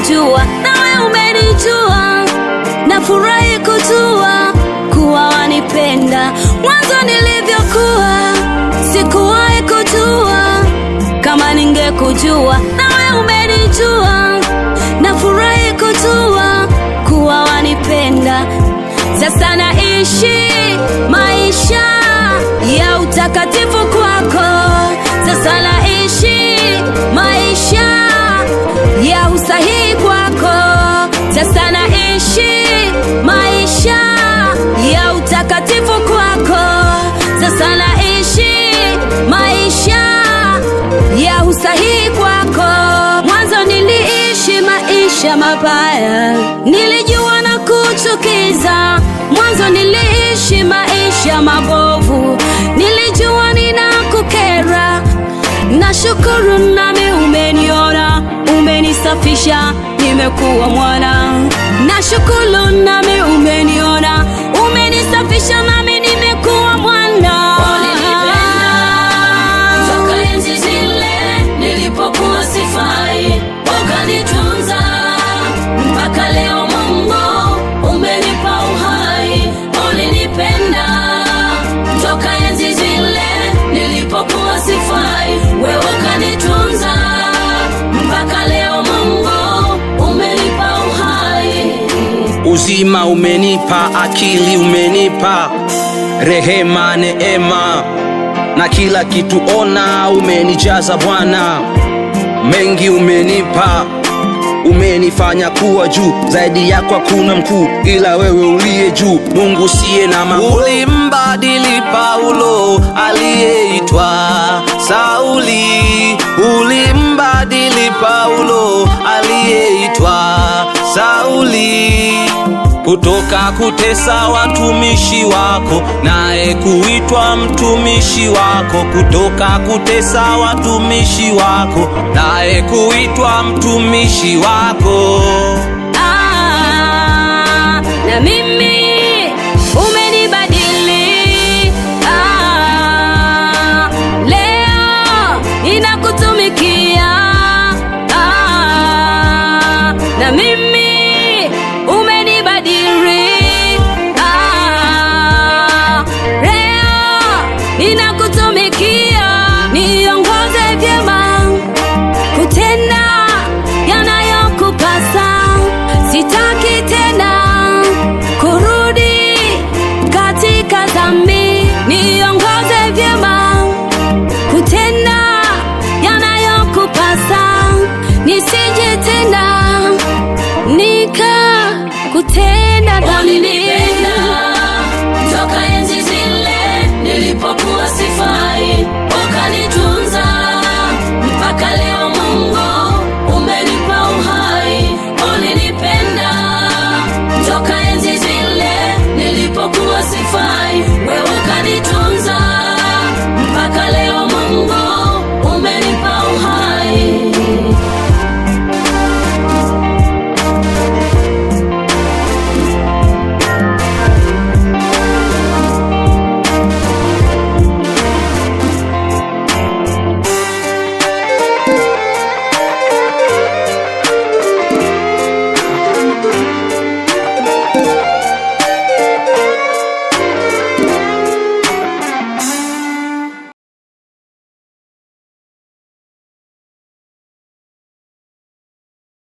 kujua, nawe umenijua. Nafurahi kujua kuwa wanipenda. Mwanzo nilivyokuwa sikuwahi kujua, kama ningekujua, nawe umenijua. Nafurahi kujua kuwa wanipenda. Sasa naishi maisha ya utakatifu kwako. Sasa naishi maisha ya usahihi kwako. Sasa naishi maisha ya utakatifu kwako. Sasa naishi maisha ya usahihi kwako. Mwanzo niliishi maisha mabaya, nilijua na kuchukiza. Mwanzo niliishi maisha mabovu, nilijua ninakukera. Nashukuru nami umeniona, umenisafisha, nimekuwa mwana. Nashukuru nami umeniona, umenisafisha, nami nimekuwa mwana. Ulinipenda toka enzi zile nilipokuwa sifai, ukanitunza mpaka leo. Mungu umenipa uhai. Ulinipenda toka enzi zile nilipokuwa sifai, wewe ukanitunza mpaka leo. Mungu umenipa uhai. Uzima umenipa, akili umenipa, rehema, neema na kila kitu ona umenijaza Bwana. Mengi umenipa, umenifanya kuwa juu, zaidi yako hakuna mkuu ila wewe uliye juu. Mungu siye na makuu. Ulimbadili Paulo aliyeitwa Sauli, ulimbadili Paulo aliyeitwa Sauli, kutoka kutesa watumishi wako naye kuitwa mtumishi wako. Kutoka kutesa watumishi wako naye kuitwa mtumishi wako. Na mimi umenibadili. Leo ninakutumikia. Na mimi umenibadili. Leo ninakutumikia. Niongoze vyema kutenda yanayokupasa. Sitaki tena kurudi katika dhambi. Niongoze vyema kutenda yanayokupasa, nisije tena kutenda dhambi.